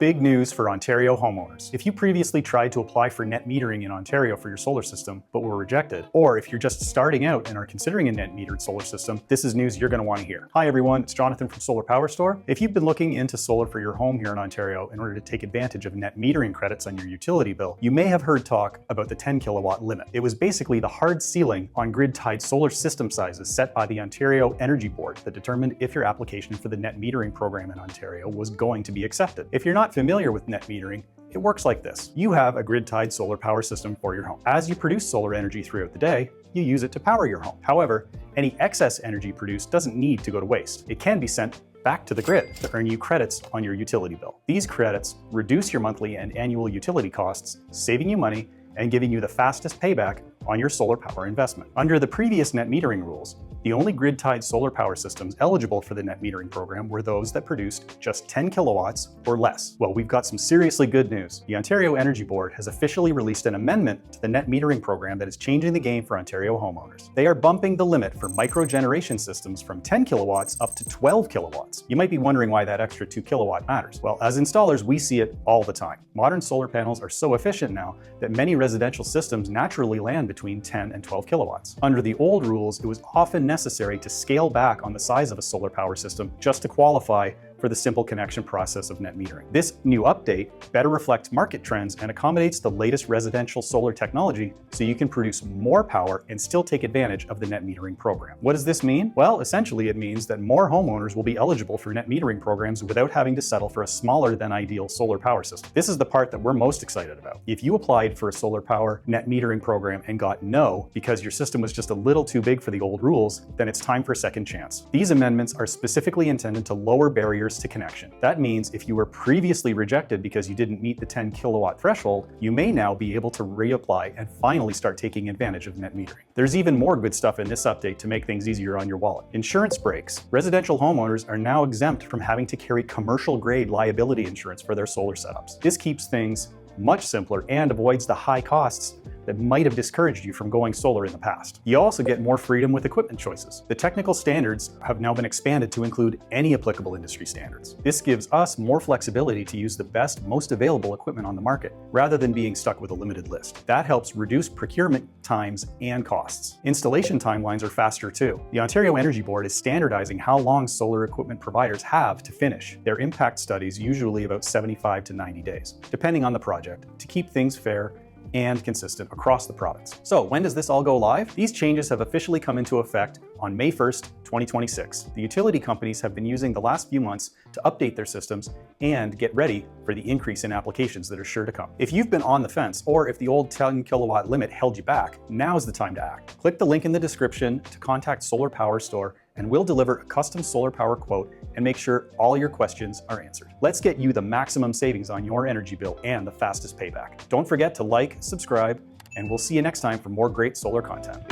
Big news for Ontario homeowners. If you previously tried to apply for net metering in Ontario for your solar system but were rejected, or if you're just starting out and are considering a net metered solar system, this is news you're going to want to hear. Hi everyone, it's Jonathan from Solar Power Store. If you've been looking into solar for your home here in Ontario in order to take advantage of net metering credits on your utility bill, you may have heard talk about the 10 kilowatt limit. It was basically the hard ceiling on grid-tied solar system sizes set by the Ontario Energy Board that determined if your application for the net metering program in Ontario was going to be accepted. If you're not familiar with net metering, it works like this. You have a grid-tied solar power system for your home. As you produce solar energy throughout the day, you use it to power your home. However, any excess energy produced doesn't need to go to waste. It can be sent back to the grid to earn you credits on your utility bill. These credits reduce your monthly and annual utility costs, saving you money and giving you the fastest payback on your solar power investment. Under the previous net metering rules, the only grid-tied solar power systems eligible for the net metering program were those that produced just 10 kilowatts or less. Well, we've got some seriously good news. The Ontario Energy Board has officially released an amendment to the net metering program that is changing the game for Ontario homeowners. They are bumping the limit for micro-generation systems from 10 kilowatts up to 12 kilowatts. You might be wondering why that extra 2 kilowatt matters. Well, as installers, we see it all the time. Modern solar panels are so efficient now that many residential systems naturally land between 10 and 12 kilowatts. Under the old rules, it was often necessary to scale back on the size of a solar power system just to qualify for the simple connection process of net metering. This new update better reflects market trends and accommodates the latest residential solar technology so you can produce more power and still take advantage of the net metering program. What does this mean? Well, essentially it means that more homeowners will be eligible for net metering programs without having to settle for a smaller than ideal solar power system. This is the part that we're most excited about. If you applied for a solar power net metering program and got no because your system was just a little too big for the old rules, then it's time for a second chance. These amendments are specifically intended to lower barriers to connection. That means if you were previously rejected because you didn't meet the 10 kilowatt threshold, you may now be able to reapply and finally start taking advantage of net metering. There's even more good stuff in this update to make things easier on your wallet. Insurance breaks. Residential homeowners are now exempt from having to carry commercial grade liability insurance for their solar setups. This keeps things much simpler and avoids the high costs that might have discouraged you from going solar in the past. You also get more freedom with equipment choices. The technical standards have now been expanded to include any applicable industry standards. This gives us more flexibility to use the best, most available equipment on the market, rather than being stuck with a limited list. That helps reduce procurement times and costs. Installation timelines are faster too. The Ontario Energy Board is standardizing how long solar equipment providers have to finish their impact studies, usually about 75 to 90 days, depending on the project, to keep things fair and consistent across the province. So when does this all go live? These changes have officially come into effect on May 1st, 2026. The utility companies have been using the last few months to update their systems and get ready for the increase in applications that are sure to come. If you've been on the fence, or if the old 10 kilowatt limit held you back, now's the time to act. Click the link in the description to contact Solar Power Store and we'll deliver a custom solar power quote and make sure all your questions are answered. Let's get you the maximum savings on your energy bill and the fastest payback. Don't forget to like, subscribe, and we'll see you next time for more great solar content.